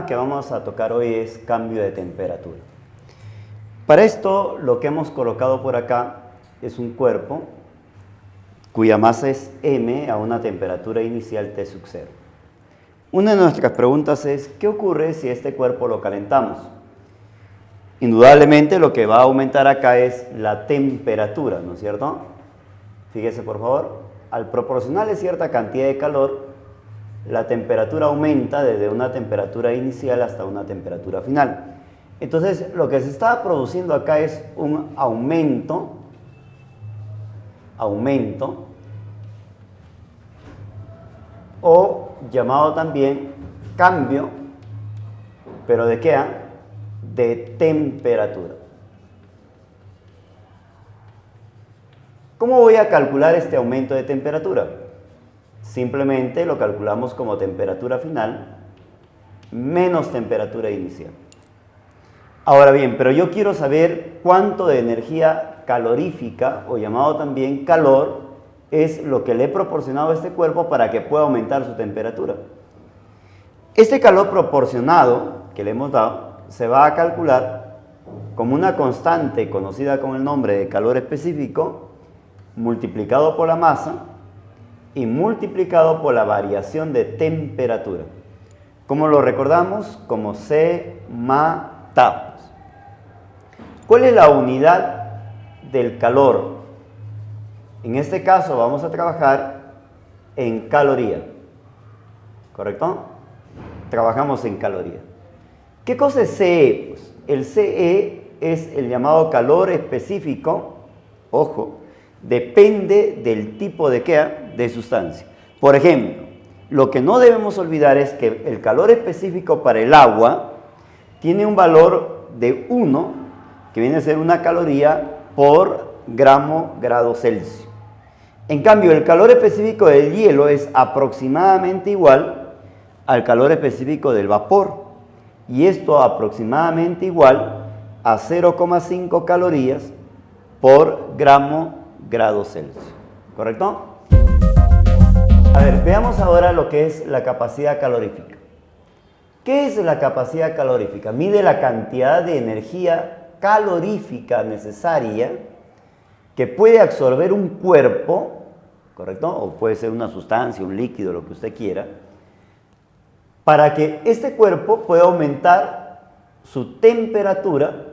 tema que vamos a tocar hoy es cambio de temperatura. Para esto, lo que hemos colocado por acá es un cuerpo cuya masa es m a una temperatura inicial T sub 0. Una de nuestras preguntas es, ¿qué ocurre si este cuerpo lo calentamos? Indudablemente lo que va a aumentar acá es la temperatura, ¿no es cierto? Fíjese por favor, al proporcionarle cierta cantidad de calor, la temperatura aumenta desde una temperatura inicial hasta una temperatura final. Entonces, lo que se está produciendo acá es un aumento, o llamado también cambio, pero ¿de qué? De temperatura. ¿Cómo voy a calcular este aumento de temperatura? Simplemente lo calculamos como temperatura final menos temperatura inicial. Ahora bien, pero yo quiero saber cuánto de energía calorífica, o llamado también calor, es lo que le he proporcionado a este cuerpo para que pueda aumentar su temperatura. Este calor proporcionado que le hemos dado se va a calcular como una constante conocida con el nombre de calor específico multiplicado por la masa y multiplicado por la variación de temperatura. ¿Cómo lo recordamos? Como C ma ta. ¿Cuál es la unidad del calor? En este caso vamos a trabajar en caloría, ¿correcto? Trabajamos en caloría. ¿Qué cosa es CE? Pues el CE es el llamado calor específico, ojo, depende del tipo de ¿qué? De sustancia. Por ejemplo, lo que no debemos olvidar es que el calor específico para el agua tiene un valor de 1, que viene a ser una caloría por grado Celsius. En cambio, el calor específico del hielo es aproximadamente igual al calor específico del vapor. Y esto aproximadamente igual a 0,5 calorías por grado Celsius. ¿Correcto? A ver, veamos ahora lo que es la capacidad calorífica. ¿Qué es la capacidad calorífica? Mide la cantidad de energía calorífica necesaria que puede absorber un cuerpo, ¿correcto? O puede ser una sustancia, un líquido, lo que usted quiera, para que este cuerpo pueda aumentar su temperatura,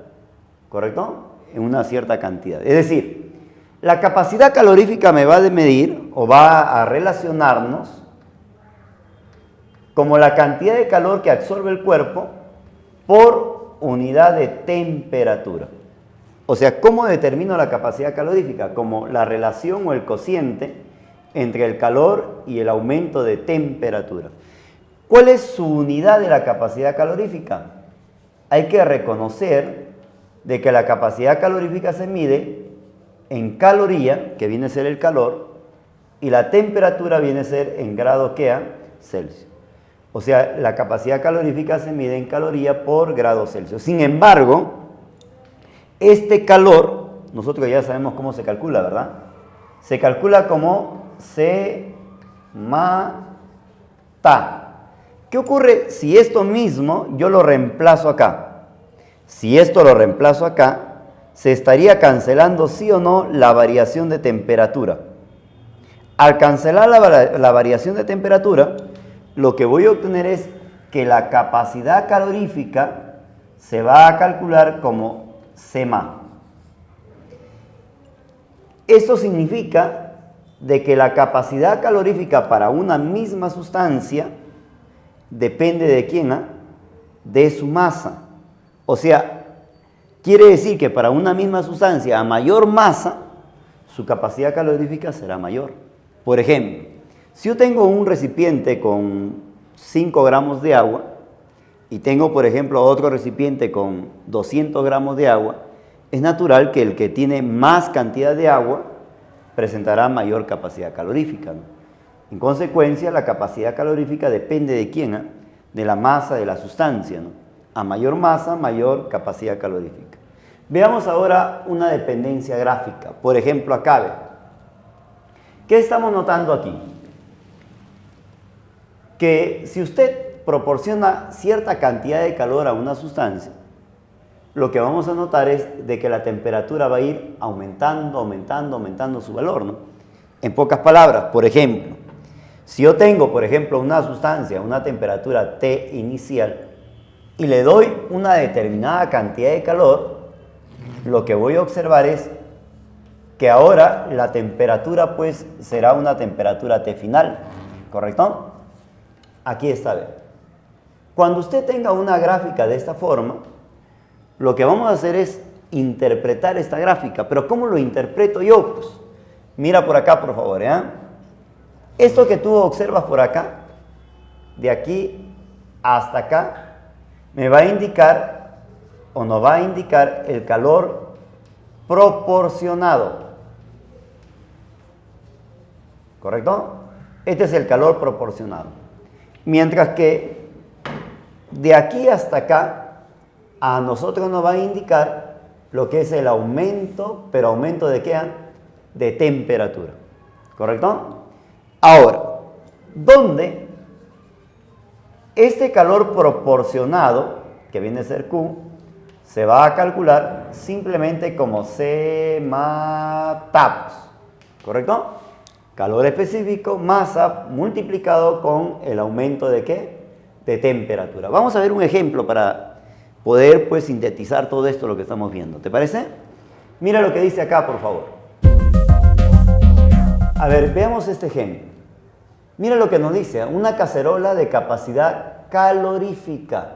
¿correcto? En una cierta cantidad. Es decir, la capacidad calorífica me va a medir o va a relacionarnos como la cantidad de calor que absorbe el cuerpo por unidad de temperatura. O sea, ¿cómo determino la capacidad calorífica? Como la relación o el cociente entre el calor y el aumento de temperatura. ¿Cuál es su unidad de la capacidad calorífica? Hay que reconocer de que la capacidad calorífica se mide en caloría, que viene a ser el calor, y la temperatura viene a ser en grado Celsius. O sea, la capacidad calorífica se mide en caloría por grado Celsius. Sin embargo, este calor, nosotros ya sabemos cómo se calcula, ¿verdad? Se calcula como C ma ta. ¿Qué ocurre si esto mismo yo lo reemplazo acá? Si esto lo reemplazo acá, se estaría cancelando sí o no la variación de temperatura. Al cancelar la variación de temperatura, lo que voy a obtener es que la capacidad calorífica se va a calcular como C ma. Esto significa de que la capacidad calorífica para una misma sustancia depende de quién, de su masa. O sea, quiere decir que para una misma sustancia a mayor masa, su capacidad calorífica será mayor. Por ejemplo, si yo tengo un recipiente con 5 gramos de agua y tengo, por ejemplo, otro recipiente con 200 gramos de agua, es natural que el que tiene más cantidad de agua presentará mayor capacidad calorífica, ¿no? En consecuencia, la capacidad calorífica depende de quién, de la masa de la sustancia, ¿no? A mayor masa, mayor capacidad calorífica. Veamos ahora una dependencia gráfica. Por ejemplo, acá, ¿ve? ¿Qué estamos notando aquí? Que si usted proporciona cierta cantidad de calor a una sustancia, lo que vamos a notar es de que la temperatura va a ir aumentando, aumentando, aumentando su valor, ¿no? En pocas palabras, por ejemplo, si yo tengo, por ejemplo, una sustancia, una temperatura T inicial, y le doy una determinada cantidad de calor, lo que voy a observar es que ahora la temperatura pues será una temperatura T final, ¿correcto? Aquí está, ve. Cuando usted tenga una gráfica de esta forma, lo que vamos a hacer es interpretar esta gráfica. ¿Pero cómo lo interpreto yo? Pues, mira por acá, por favor, ¿eh? Esto que tú observas por acá, de aquí hasta acá, me va a indicar o nos va a indicar el calor proporcionado. ¿Correcto? Este es el calor proporcionado. Mientras que de aquí hasta acá, a nosotros nos va a indicar lo que es el aumento, pero aumento ¿de qué? De temperatura. ¿Correcto? Ahora, ¿dónde este calor proporcionado, que viene a ser Q, se va a calcular simplemente como C más TAP? ¿Correcto? Calor específico, masa, multiplicado con el aumento ¿de qué? De temperatura. Vamos a ver un ejemplo para poder pues sintetizar todo esto lo que estamos viendo. ¿Te parece? Mira lo que dice acá, por favor. A ver, veamos este ejemplo. Mira lo que nos dice, una cacerola de capacidad calorífica.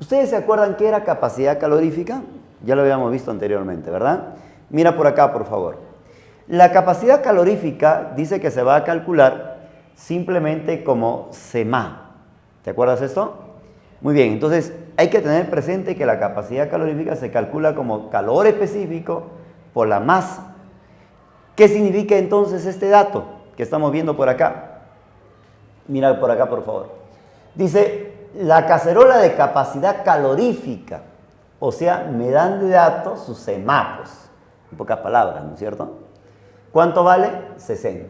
¿Ustedes se acuerdan qué era capacidad calorífica? Ya lo habíamos visto anteriormente, ¿verdad? Mira por acá, por favor. La capacidad calorífica dice que se va a calcular simplemente como CMA. ¿Te acuerdas esto? Muy bien, entonces hay que tener presente que la capacidad calorífica se calcula como calor específico por la masa. ¿Qué significa entonces este dato que estamos viendo por acá? Mira por acá, por favor. Dice, la cacerola de capacidad calorífica, o sea, me dan de datos sus semapos, en pocas palabras, ¿no es cierto? ¿Cuánto vale? 60.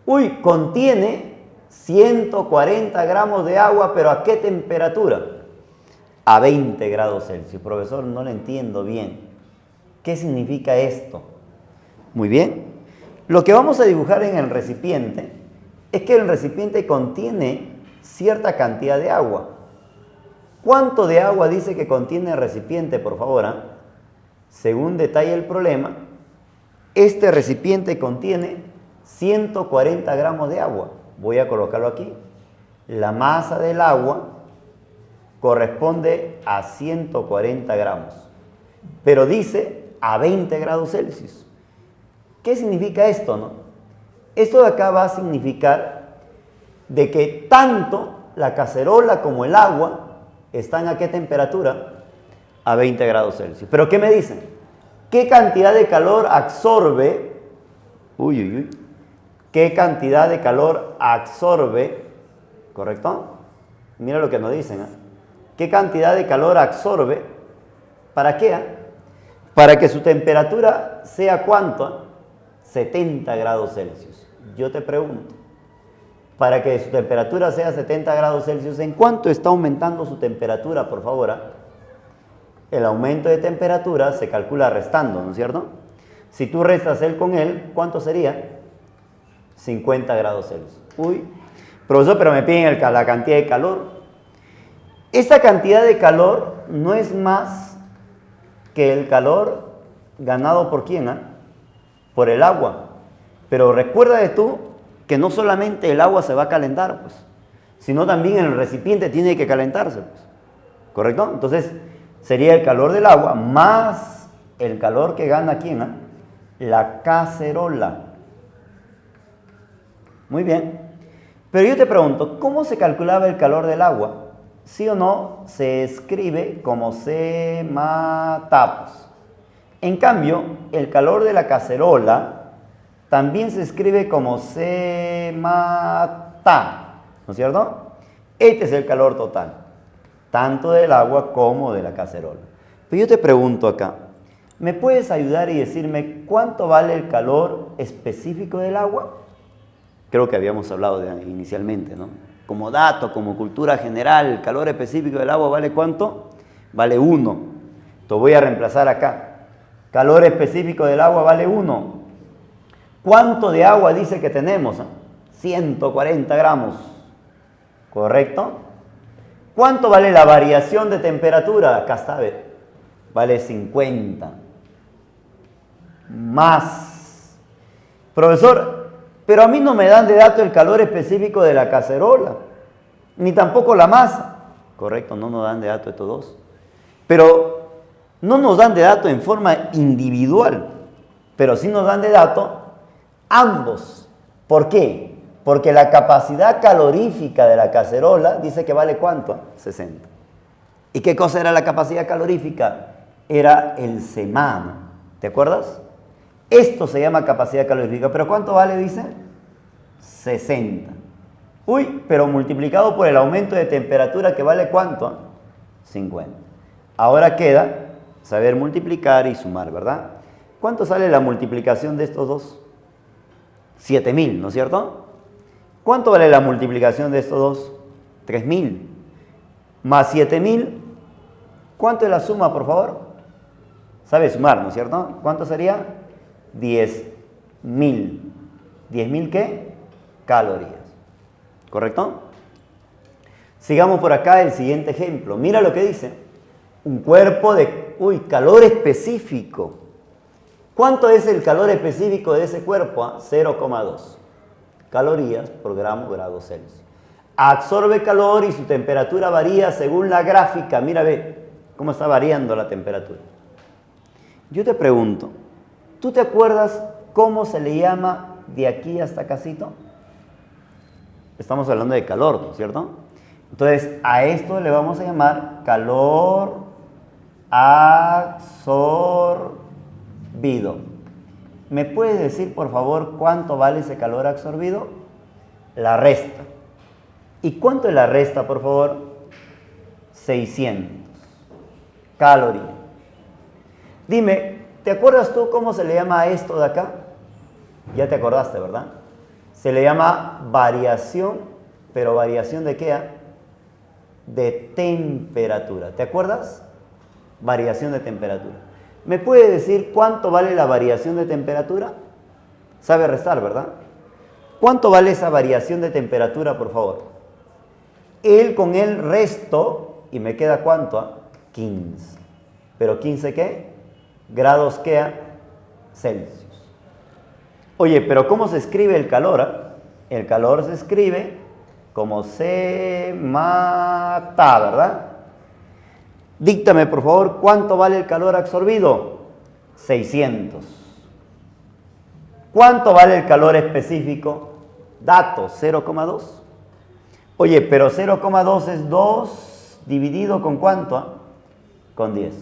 Uy, contiene 140 gramos de agua, pero ¿a qué temperatura? A 20 grados Celsius. Profesor, no lo entiendo bien. ¿Qué significa esto? Muy bien. Lo que vamos a dibujar en el recipiente es que el recipiente contiene cierta cantidad de agua. ¿Cuánto de agua dice que contiene el recipiente, por favor? Según detalla el problema, este recipiente contiene 140 gramos de agua. Voy a colocarlo aquí. La masa del agua corresponde a 140 gramos, pero dice a 20 grados Celsius. ¿Qué significa esto, no? Esto de acá va a significar de que tanto la cacerola como el agua están ¿a qué temperatura? A 20 grados Celsius. ¿Pero qué me dicen? ¿Qué cantidad de calor absorbe? ¿Qué cantidad de calor absorbe? ¿Correcto? Mira lo que nos dicen. ¿Qué cantidad de calor absorbe? ¿Para qué? Para que su temperatura sea ¿cuánto? 70 grados Celsius. Yo te pregunto, para que su temperatura sea 70 grados Celsius, ¿en cuánto está aumentando su temperatura, por favor? El aumento de temperatura se calcula restando, ¿no es cierto? Si tú restas él con él, ¿cuánto sería? 50 grados Celsius. Uy, profesor, pero me piden la cantidad de calor. Esta cantidad de calor no es más que el calor ganado por ¿quién? Por el agua. Pero recuerda tú que no solamente el agua se va a calentar, pues, sino también el recipiente tiene que calentarse, pues. ¿Correcto? Entonces, sería el calor del agua más el calor que gana ¿quién? La cacerola. Muy bien. Pero yo te pregunto, ¿cómo se calculaba el calor del agua? ¿Sí o no? Se escribe como C más tapos. En cambio, el calor de la cacerola también se escribe como C más Ta, ¿no es cierto? Este es el calor total, tanto del agua como de la cacerola. Pero yo te pregunto acá, ¿me puedes ayudar y decirme cuánto vale el calor específico del agua? Creo que habíamos hablado inicialmente, ¿no? como dato, como cultura general, el calor específico del agua vale ¿cuánto? Vale 1. Te voy a reemplazar acá. Calor específico del agua vale 1. ¿Cuánto de agua dice que tenemos? 140 gramos. ¿Correcto? ¿Cuánto vale la variación de temperatura? Acá está, vale 50. Más. Profesor, pero a mí no me dan de dato el calor específico de la cacerola, ni tampoco la masa. Correcto, no nos dan de dato estos dos. Pero no nos dan de dato en forma individual, pero sí nos dan de dato ambos. ¿Por qué? Porque la capacidad calorífica de la cacerola dice que vale ¿cuánto? 60. ¿Y qué cosa era la capacidad calorífica? Era el semano. ¿Te acuerdas? Esto se llama capacidad calorífica. ¿Pero cuánto vale? Dice 60. Uy, pero multiplicado por el aumento de temperatura que vale ¿cuánto? 50. Ahora queda saber multiplicar y sumar, ¿verdad? ¿Cuánto sale la multiplicación de estos dos? 7000, ¿no es cierto? ¿Cuánto vale la multiplicación de estos dos? 3000. Más 7000. ¿Cuánto es la suma, por favor? Sabe sumar, ¿no es cierto? ¿Cuánto sería? 10.000. ¿10.000 qué? Calorías. ¿Correcto? Sigamos por acá el siguiente ejemplo. Mira lo que dice. Un cuerpo de, calor específico. ¿Cuánto es el calor específico de ese cuerpo? 0,2 calorías por grado Celsius. Absorbe calor y su temperatura varía según la gráfica. Mira, ve cómo está variando la temperatura. Yo te pregunto, ¿tú te acuerdas cómo se le llama de aquí hasta acácito? Estamos hablando de calor, ¿no es cierto? Entonces, a esto le vamos a llamar calor absorbido. ¿Me puedes decir, por favor, cuánto vale ese calor absorbido? La resta. ¿Y cuánto es la resta, por favor? 600 calorías. Dime, ¿te acuerdas tú cómo se le llama a esto de acá? Ya te acordaste, ¿verdad? Se le llama variación, pero ¿variación de qué? De temperatura. ¿Te acuerdas? Variación de temperatura. ¿Me puede decir cuánto vale la variación de temperatura? Sabe restar, ¿verdad? ¿Cuánto vale esa variación de temperatura, por favor? Él con el resto, y me queda ¿cuánto? 15. ¿Pero 15 qué? Grados ¿qué? Celsius. Oye, pero ¿cómo se escribe el calor? El calor se escribe como se mata, ¿verdad? Díctame, por favor, ¿cuánto vale el calor absorbido? 600. ¿Cuánto vale el calor específico? Dato, 0,2. Oye, pero 0,2 es 2 dividido ¿con cuánto? Con 10.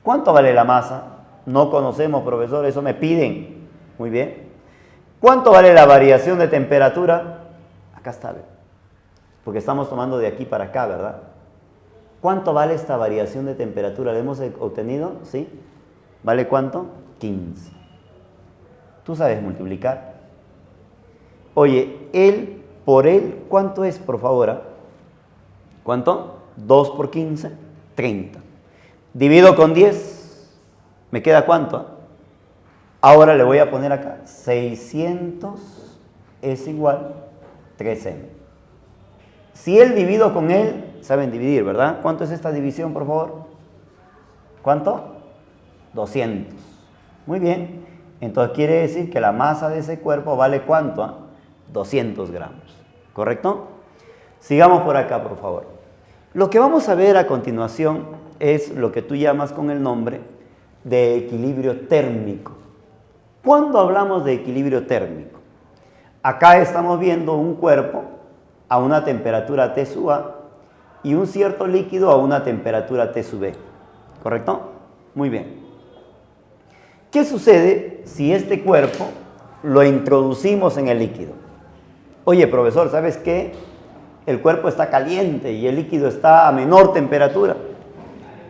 ¿Cuánto vale la masa? No conocemos, profesor, eso me piden. Muy bien. ¿Cuánto vale la variación de temperatura? Acá está, porque estamos tomando de aquí para acá, ¿verdad? ¿Cuánto vale esta variación de temperatura? ¿La hemos obtenido? ¿Sí? ¿Vale cuánto? 15. ¿Tú sabes multiplicar? Oye, él por él, ¿cuánto es, por favor? ¿Cuánto? 2 por 15, 30. Divido con 10, ¿me queda cuánto? Ahora le voy a poner acá, 600 es igual 13. Si él divido con él, saben dividir, ¿verdad? ¿Cuánto es esta división, por favor? ¿Cuánto? 200. Muy bien. Entonces quiere decir que la masa de ese cuerpo vale ¿cuánto? 200 gramos. ¿Correcto? Sigamos por acá, por favor. Lo que vamos a ver a continuación es lo que tú llamas con el nombre de equilibrio térmico. ¿Cuándo hablamos de equilibrio térmico? Acá estamos viendo un cuerpo a una temperatura T sub A y un cierto líquido a una temperatura T sub B. ¿Correcto? Muy bien. ¿Qué sucede si este cuerpo lo introducimos en el líquido? Oye, profesor, ¿sabes qué? El cuerpo está caliente y el líquido está a menor temperatura.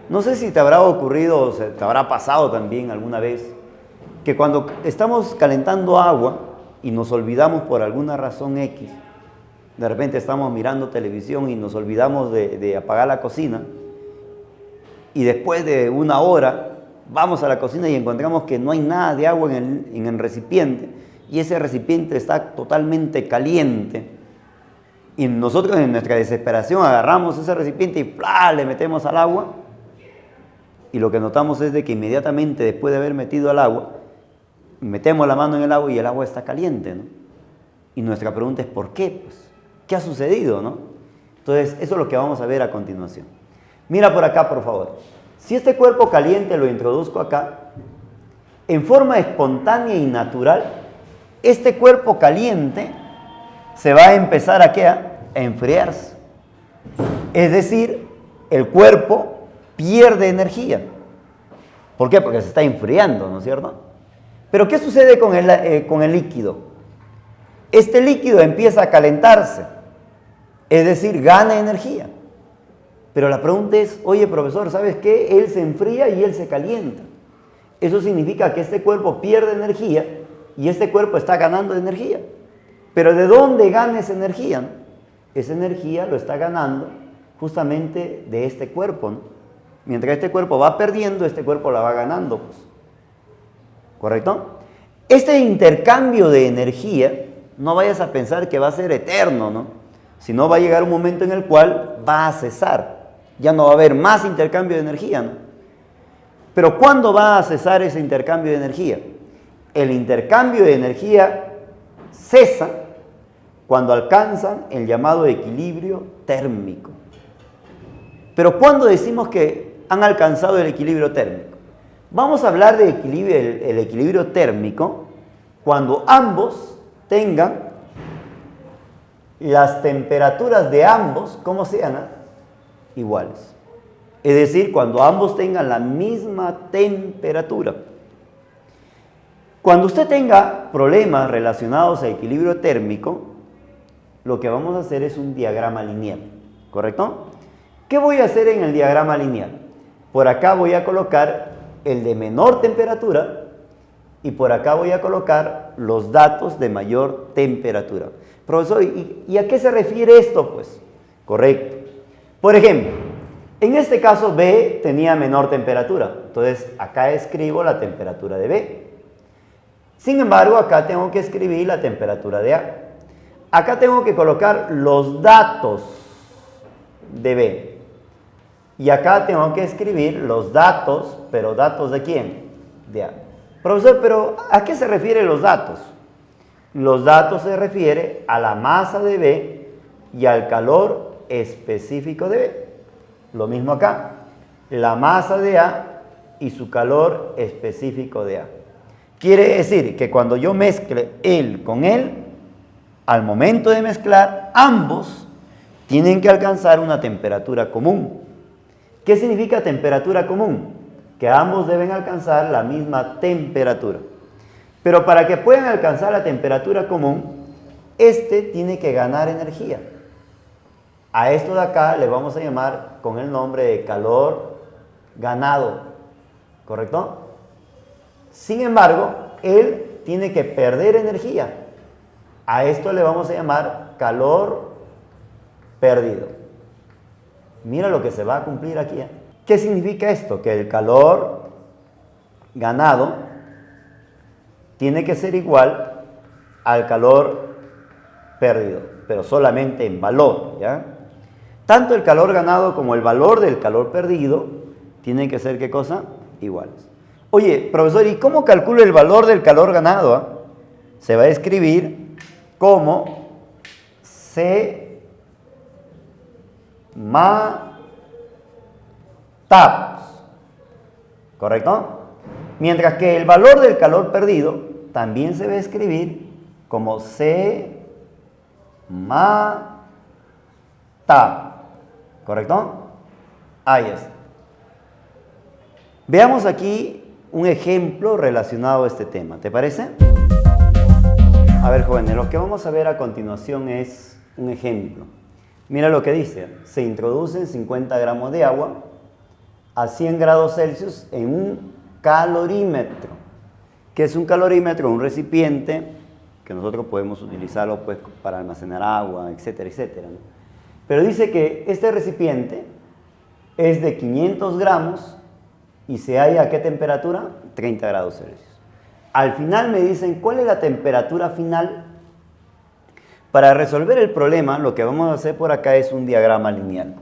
No sé si te habrá ocurrido o se te habrá pasado también alguna vez que cuando estamos calentando agua y nos olvidamos por alguna razón X De repente estamos mirando televisión y nos olvidamos de apagar la cocina. Y después de una hora vamos a la cocina y encontramos que no hay nada de agua en el recipiente. Y ese recipiente está totalmente caliente. Y nosotros en nuestra desesperación agarramos ese recipiente y ¡plá!, le metemos al agua. Y lo que notamos es de que inmediatamente después de haber metido al agua, metemos la mano en el agua y el agua está caliente, ¿no? Y nuestra pregunta es ¿por qué? Pues, ¿qué ha sucedido, no? Entonces, eso es lo que vamos a ver a continuación. Mira por acá, por favor. Si este cuerpo caliente lo introduzco acá, en forma espontánea y natural, este cuerpo caliente se va a empezar a enfriarse. Es decir, el cuerpo pierde energía. ¿Por qué? Porque se está enfriando, ¿no es cierto? Pero ¿qué sucede con el líquido? Este líquido empieza a calentarse, es decir, gana energía. Pero la pregunta es, oye profesor, ¿sabes qué? Él se enfría y él se calienta. Eso significa que este cuerpo pierde energía y este cuerpo está ganando energía. Pero ¿de dónde gana esa energía? Esa energía lo está ganando justamente de este cuerpo, ¿no? Mientras este cuerpo va perdiendo, este cuerpo la va ganando, pues. ¿Correcto? Este intercambio de energía, no vayas a pensar que va a ser eterno, ¿no? Sino va a llegar un momento en el cual va a cesar. Ya no va a haber más intercambio de energía, ¿no? Pero ¿cuándo va a cesar ese intercambio de energía? El intercambio de energía cesa cuando alcanzan el llamado equilibrio térmico. Pero ¿cuándo decimos que han alcanzado el equilibrio térmico? Vamos a hablar de el equilibrio térmico cuando ambos tengan las temperaturas de ambos, ¿cómo se llaman? Iguales. Es decir, cuando ambos tengan la misma temperatura. Cuando usted tenga problemas relacionados a equilibrio térmico, lo que vamos a hacer es un diagrama lineal, ¿correcto? ¿Qué voy a hacer en el diagrama lineal? Por acá voy a colocar el de menor temperatura y por acá voy a colocar los datos de mayor temperatura. Profesor, ¿y a qué se refiere esto? Pues, correcto. Por ejemplo, en este caso B tenía menor temperatura, entonces acá escribo la temperatura de B. Sin embargo, acá tengo que escribir la temperatura de A. Acá tengo que colocar los datos de B. Y acá tengo que escribir los datos, pero ¿datos de quién? De A. Profesor, pero ¿a qué se refieren los datos? Los datos se refieren a la masa de B y al calor específico de B. Lo mismo acá, la masa de A y su calor específico de A. Quiere decir que cuando yo mezcle él con él, al momento de mezclar, ambos tienen que alcanzar una temperatura común. ¿Qué significa temperatura común? Que ambos deben alcanzar la misma temperatura. Pero para que puedan alcanzar la temperatura común, este tiene que ganar energía. A esto de acá le vamos a llamar con el nombre de calor ganado, ¿correcto? Sin embargo, él tiene que perder energía. A esto le vamos a llamar calor perdido. Mira lo que se va a cumplir aquí. ¿Qué significa esto? Que el calor ganado tiene que ser igual al calor perdido, pero solamente en valor, ¿ya? Tanto el calor ganado como el valor del calor perdido tienen que ser, ¿qué cosa? Iguales. Oye, profesor, ¿y cómo calculo el valor del calor ganado? Se va a escribir como C ma taps, ¿correcto? Mientras que el valor del calor perdido también se va a escribir como C ma tap, ¿correcto? Ahí está. Veamos aquí un ejemplo relacionado a este tema, ¿te parece? A ver, jóvenes, lo que vamos a ver a continuación es un ejemplo. Mira lo que dice: se introducen 50 gramos de agua a 100 grados Celsius en un calorímetro. ¿Qué es un calorímetro? Un recipiente que nosotros podemos utilizarlo pues, para almacenar agua, etcétera, etcétera, ¿no? Pero dice que este recipiente es de 500 gramos y se halla a ¿qué temperatura? 30 grados Celsius. Al final me dicen cuál es la temperatura final. Para resolver el problema, lo que vamos a hacer por acá es un diagrama lineal.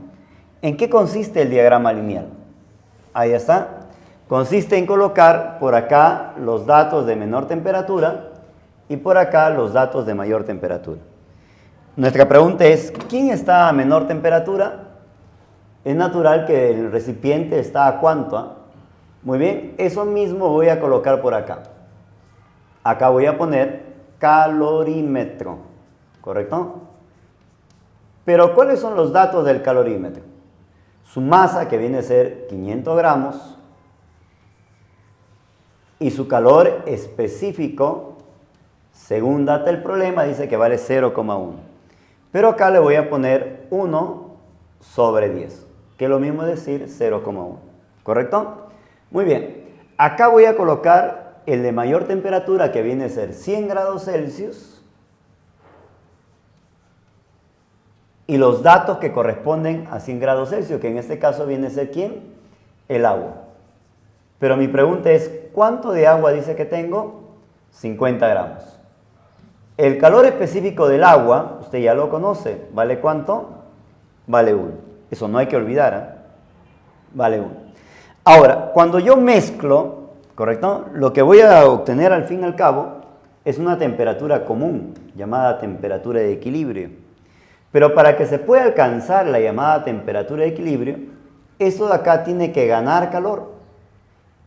¿En qué consiste el diagrama lineal? Ahí está. Consiste en colocar por acá los datos de menor temperatura y por acá los datos de mayor temperatura. Nuestra pregunta es, ¿quién está a menor temperatura? Es natural que el recipiente está a ¿cuánto? ¿Ah? Muy bien, eso mismo voy a colocar por acá. Acá voy a poner calorímetro, ¿correcto? Pero ¿cuáles son los datos del calorímetro? Su masa, que viene a ser 500 gramos, y su calor específico, según data el problema, dice que vale 0,1. Pero acá le voy a poner 1 sobre 10, que es lo mismo decir 0,1. ¿Correcto? Muy bien. Acá voy a colocar el de mayor temperatura, que viene a ser 100 grados Celsius, y los datos que corresponden a 100 grados Celsius, que en este caso viene a ser ¿quién? El agua. Pero mi pregunta es, ¿cuánto de agua dice que tengo? 50 gramos. El calor específico del agua, usted ya lo conoce, ¿vale cuánto? Vale 1. Eso no hay que olvidar, ¿eh? Vale 1. Ahora, cuando yo mezclo, ¿correcto? Lo que voy a obtener al fin y al cabo es una temperatura común, llamada temperatura de equilibrio. Pero para que se pueda alcanzar la llamada temperatura de equilibrio, esto de acá tiene que ganar calor.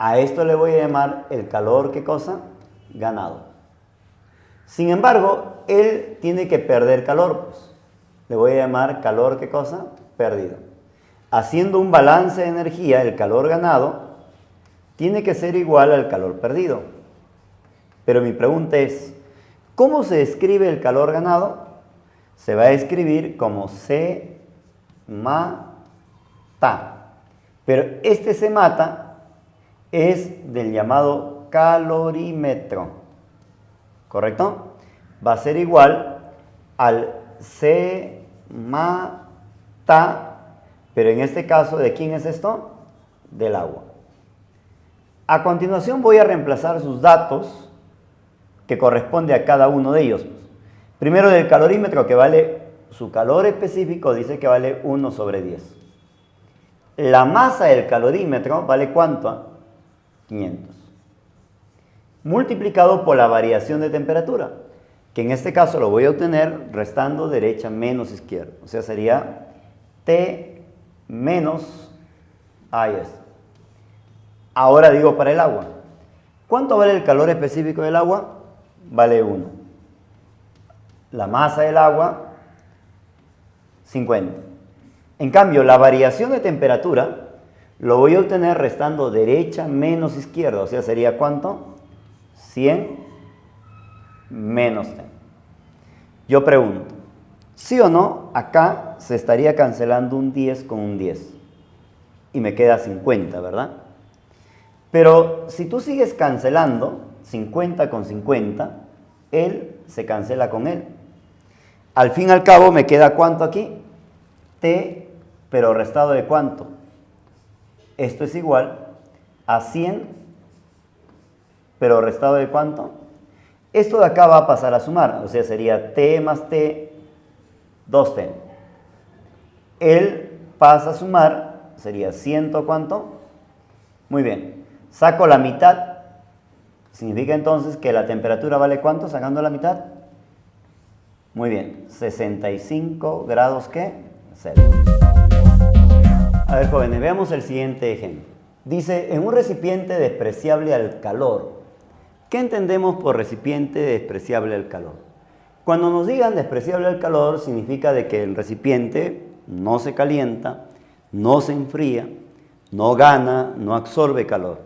A esto le voy a llamar el calor, ¿qué cosa? Ganado. Sin embargo, él tiene que perder calor, pues. Le voy a llamar calor, ¿qué cosa? Perdido. Haciendo un balance de energía, el calor ganado tiene que ser igual al calor perdido. Pero mi pregunta es, ¿cómo se escribe el calor ganado? Se va a escribir como C mata. Pero este C mata es del llamado calorímetro, ¿correcto? Va a ser igual al C mata, pero en este caso, ¿de quién es esto? Del agua. A continuación voy a reemplazar sus datos que corresponde a cada uno de ellos. Primero del calorímetro, que vale su calor específico, dice que vale 1 sobre 10. La masa del calorímetro vale ¿cuánto? 500. Multiplicado por la variación de temperatura, que en este caso lo voy a obtener restando derecha menos izquierda. O sea, sería T menos ahí es. Ahora digo para el agua. ¿Cuánto vale el calor específico del agua? Vale 1. La masa del agua, 50. En cambio, la variación de temperatura lo voy a obtener restando derecha menos izquierda. O sea, sería ¿cuánto? 100 menos T. Yo pregunto, ¿sí o no? Acá se estaría cancelando un 10 con un 10. Y me queda 50, ¿verdad? Pero si tú sigues cancelando 50 con 50, él se cancela con él. Al fin y al cabo me queda ¿cuánto aquí? T, pero restado de ¿cuánto? Esto es igual a 100, pero restado de ¿cuánto? Esto de acá va a pasar a sumar, o sea, sería T más T, 2T. Él pasa a sumar, sería 100, ¿cuánto? Muy bien. Saco la mitad, significa entonces que la temperatura vale ¿cuánto? Sacando la mitad. Muy bien, 65 grados, ¿qué? Celsius. A ver, jóvenes, veamos el siguiente ejemplo. Dice, en un recipiente despreciable al calor. ¿Qué entendemos por recipiente despreciable al calor? Cuando nos digan despreciable al calor, significa de que el recipiente no se calienta, no se enfría, no gana, no absorbe calor.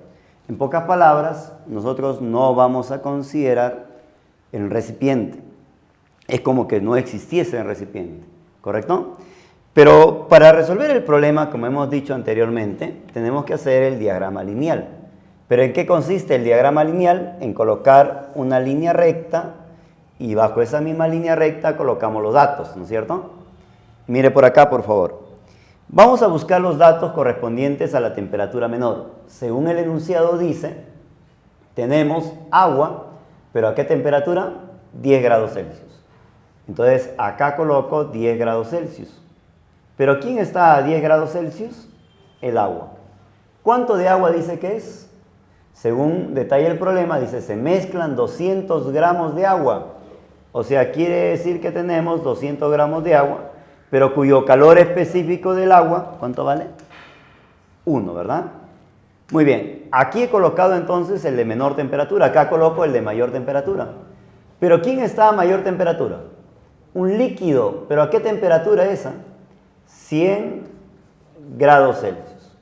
En pocas palabras, nosotros no vamos a considerar el recipiente. Es como que no existiese el recipiente, ¿correcto? Pero para resolver el problema, como hemos dicho anteriormente, tenemos que hacer el diagrama lineal. ¿Pero en qué consiste el diagrama lineal? En colocar una línea recta Y bajo esa misma línea recta colocamos los datos, ¿no es cierto? Mire por acá, por favor. Vamos a buscar los datos correspondientes a la temperatura menor. Según el enunciado dice, tenemos agua, pero ¿a qué temperatura? 10 grados Celsius. Entonces, acá coloco 10 grados Celsius. ¿Pero quién está a 10 grados Celsius? El agua. ¿Cuánto de agua dice que es? Según detalla el problema, dice, se mezclan 200 gramos de agua. O sea, quiere decir que tenemos 200 gramos de agua, pero cuyo calor específico del agua, ¿cuánto vale? 1, ¿verdad? Muy bien, aquí he colocado entonces el de menor temperatura, acá coloco el de mayor temperatura. ¿Pero quién está a mayor temperatura? Un líquido, ¿pero a qué temperatura es esa? 100 grados Celsius.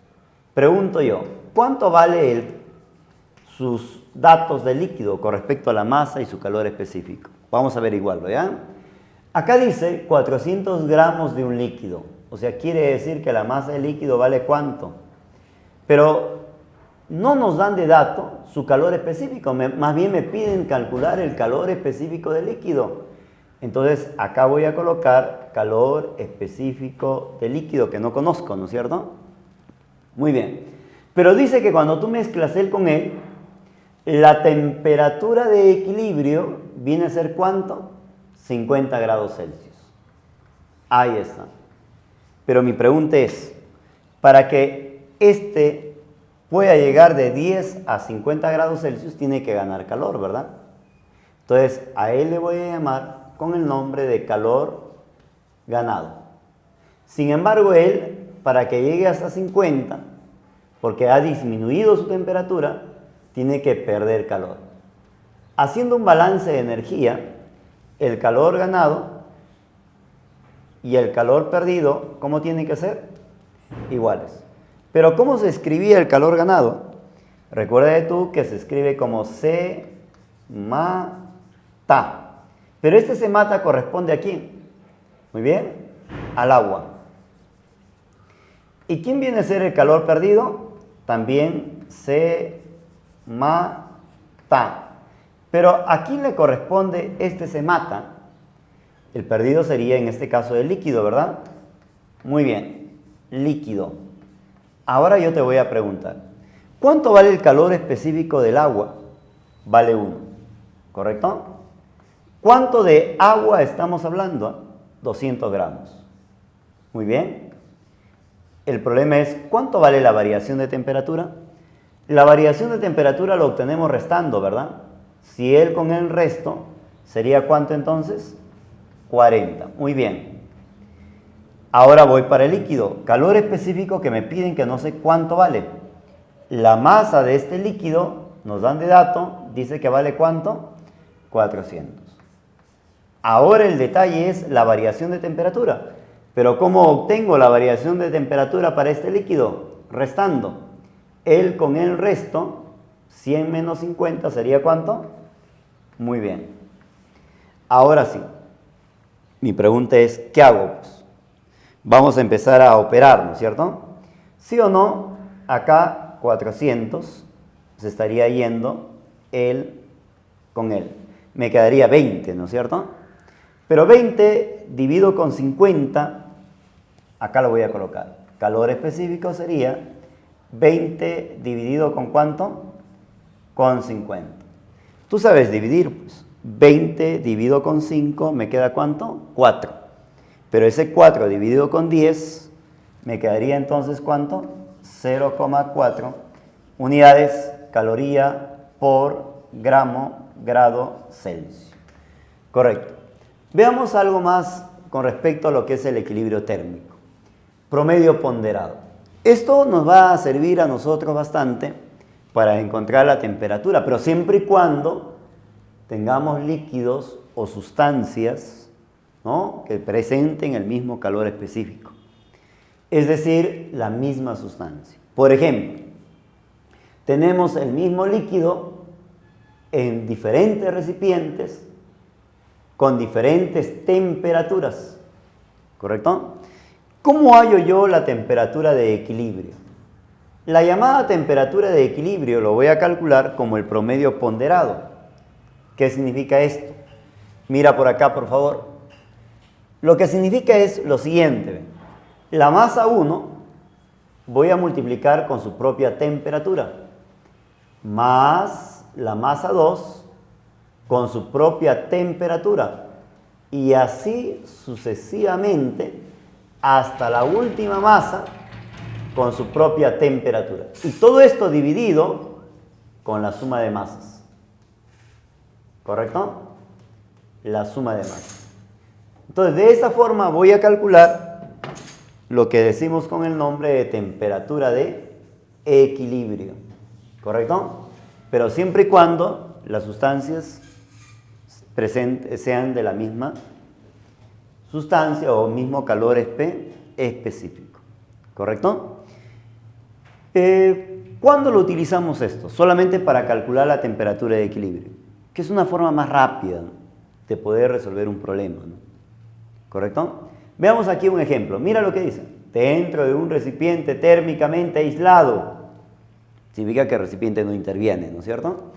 Pregunto yo, ¿cuánto vale sus datos de líquido con respecto a la masa y su calor específico? Vamos a averiguarlo, ¿ya? Acá dice 400 gramos de un líquido. O sea, quiere decir que la masa del líquido vale ¿cuánto? Pero no nos dan de dato su calor específico. Más bien me piden calcular el calor específico del líquido. Entonces, acá voy a colocar calor específico del líquido que no conozco, ¿no es cierto? Muy bien. Pero dice que cuando tú mezclas él con él, la temperatura de equilibrio viene a ser ¿cuánto? 50 grados Celsius. Ahí está. Pero mi pregunta es, para que este pueda llegar de 10 a 50 grados Celsius, tiene que ganar calor, ¿verdad? Entonces, a él le voy a llamar con el nombre de calor ganado. Sin embargo, él, para que llegue hasta 50, porque ha disminuido su temperatura, tiene que perder calor. Haciendo un balance de energía, el calor ganado y el calor perdido, ¿cómo tienen que ser? Iguales. Pero ¿cómo se escribía el calor ganado? Recuerda tú que se escribe como se mata. Pero este se mata corresponde a quién? Muy bien, al agua. ¿Y quién viene a ser el calor perdido? También se mata. Pero ¿a quién le corresponde este se mata? El perdido sería en este caso el líquido, ¿verdad? Muy bien, líquido. Ahora yo te voy a preguntar, ¿cuánto vale el calor específico del agua? Vale 1, ¿correcto? ¿Cuánto de agua estamos hablando? 200 gramos. Muy bien. El problema es, ¿cuánto vale la variación de temperatura? La variación de temperatura lo obtenemos restando, ¿verdad? Si él con el resto, ¿sería cuánto entonces? 40. Muy bien. Ahora voy para el líquido. Calor específico que me piden que no sé cuánto vale. La masa de este líquido, nos dan de dato, dice que vale ¿cuánto? 400. Ahora el detalle es la variación de temperatura. Pero ¿cómo obtengo la variación de temperatura para este líquido? Restando. Él con el resto, 100 menos 50 sería ¿cuánto? Muy bien. Ahora sí. Mi pregunta es, ¿qué hago? Pues vamos a empezar a operar, ¿no es cierto? ¿Sí o no? Acá 400 se estaría yendo él con él. Me quedaría 20, ¿no es cierto? Pero 20 dividido con 50, acá lo voy a colocar. Calor específico sería 20 dividido con ¿cuánto? Con 50. Tú sabes dividir, pues. 20 dividido con 5, ¿me queda cuánto? 4. Pero ese 4 dividido con 10, me quedaría entonces ¿cuánto? 0,4 unidades caloría por grado Celsius. Correcto. Veamos algo más con respecto a lo que es el equilibrio térmico. Promedio ponderado. Esto nos va a servir a nosotros bastante para encontrar la temperatura, pero siempre y cuando tengamos líquidos o sustancias, ¿no?, que presenten el mismo calor específico. Es decir, la misma sustancia. Por ejemplo, tenemos el mismo líquido en diferentes recipientes con diferentes temperaturas, ¿correcto? ¿Cómo hallo yo la temperatura de equilibrio? La llamada temperatura de equilibrio lo voy a calcular como el promedio ponderado. ¿Qué significa esto? Mira por acá, por favor. Lo que significa es lo siguiente. La masa 1 voy a multiplicar con su propia temperatura, más la masa 2 con su propia temperatura, y así sucesivamente hasta la última masa con su propia temperatura. Y todo esto dividido con la suma de masas. ¿Correcto? La suma de masas. Entonces, de esta forma voy a calcular lo que decimos con el nombre de temperatura de equilibrio. ¿Correcto? Pero siempre y cuando las sustancias sean de la misma sustancia o mismo calor específico. ¿Correcto? ¿Cuándo lo utilizamos esto? Solamente para calcular la temperatura de equilibrio, que es una forma más rápida, ¿no?, de poder resolver un problema, ¿no? ¿Correcto? Veamos aquí un ejemplo. Mira lo que dice. Dentro de un recipiente térmicamente aislado. Significa que el recipiente no interviene, ¿no es cierto?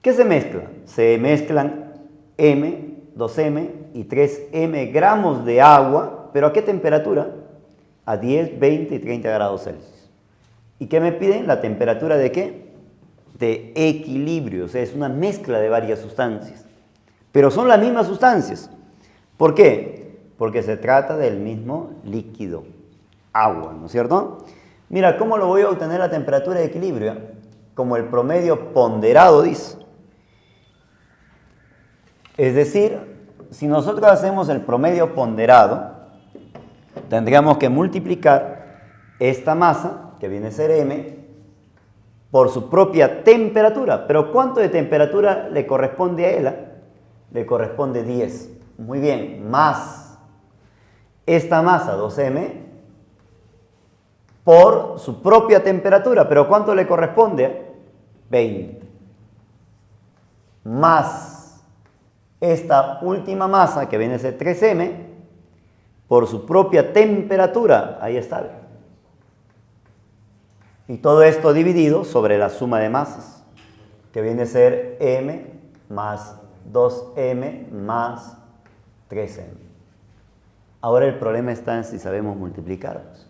¿Qué se mezcla? Se mezclan M, 2M y 3M gramos de agua, pero ¿a qué temperatura? A 10, 20 y 30 grados Celsius. ¿Y qué me piden? La temperatura de ¿qué? De equilibrio, o sea, es una mezcla de varias sustancias. Pero son las mismas sustancias. ¿Por qué? Porque se trata del mismo líquido, agua, ¿no es cierto? Mira, ¿cómo lo voy a obtener la temperatura de equilibrio? Como el promedio ponderado dice. Es decir, si nosotros hacemos el promedio ponderado, tendríamos que multiplicar esta masa, que viene a ser M, por su propia temperatura. ¿Pero cuánto de temperatura le corresponde a ella? Le corresponde 10. Muy bien, más esta masa, 2M, por su propia temperatura. ¿Pero cuánto le corresponde? 20. Más esta última masa, que viene a ser 3M, por su propia temperatura. Ahí está. Y todo esto dividido sobre la suma de masas, que viene a ser M más 2M más 3M. Ahora el problema está en si sabemos multiplicarlos.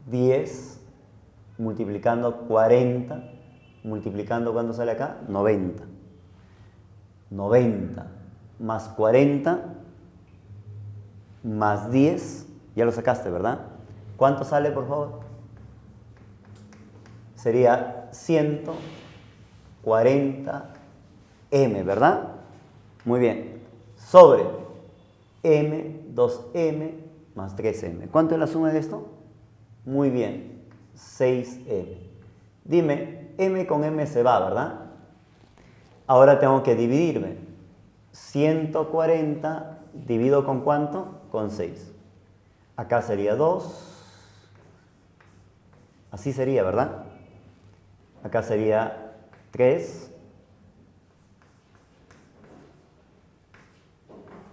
10 multiplicando 40, multiplicando, ¿cuánto sale acá? 90. 90 más 40 más 10, ya lo sacaste, ¿verdad? ¿Cuánto sale, por favor? Sería 140M, ¿verdad? Muy bien. Sobre M, 2M más 3M. ¿Cuánto es la suma de esto? Muy bien, 6M. Dime, M con M se va, ¿verdad? Ahora tengo que dividirme. 140 dividido con ¿cuánto? Con 6. Acá sería 2. Así sería, ¿verdad? Acá sería 3.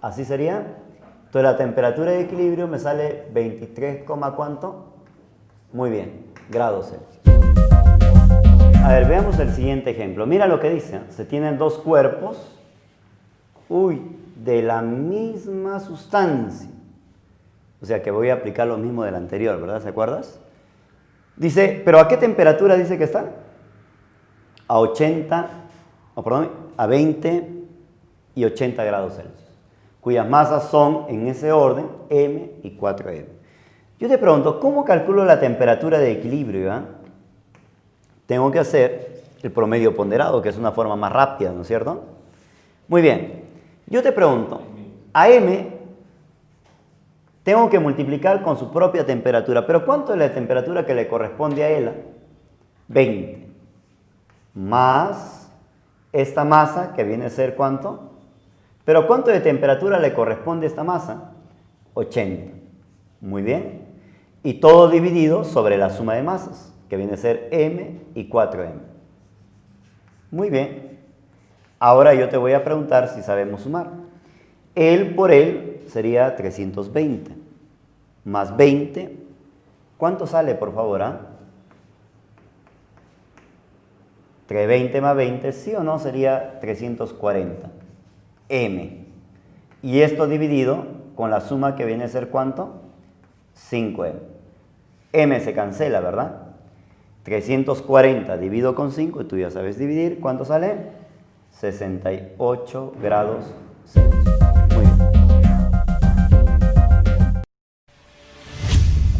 Así sería. Entonces la temperatura de equilibrio me sale 23, ¿cuánto? Muy bien, grados Celsius. A ver, veamos el siguiente ejemplo. Mira lo que dice. Se tienen dos cuerpos, de la misma sustancia. O sea que voy a aplicar lo mismo del anterior, ¿verdad? ¿Se acuerdas? Dice, ¿pero a qué temperatura dice que están? A 20 y 80 grados Celsius, cuyas masas son, en ese orden, M y 4M. Yo te pregunto, ¿cómo calculo la temperatura de equilibrio? Tengo que hacer el promedio ponderado, que es una forma más rápida, ¿no es cierto? Muy bien. Yo te pregunto, a M tengo que multiplicar con su propia temperatura, pero ¿cuánto es la temperatura que le corresponde a ella? 20. Más esta masa, que viene a ser ¿cuánto? Pero ¿cuánto de temperatura le corresponde a esta masa? 80. Muy bien. Y todo dividido sobre la suma de masas, que viene a ser M y 4M. Muy bien. Ahora yo te voy a preguntar si sabemos sumar. Él por él sería 320. Más 20. ¿Cuánto sale, por favor? 320 más 20, ¿sí o no? Sería 340. M. Y esto dividido con la suma que viene a ser ¿cuánto? 5m. M se cancela, ¿verdad? 340 dividido con 5, y tú ya sabes dividir, ¿cuánto sale? 68 grados Celsius.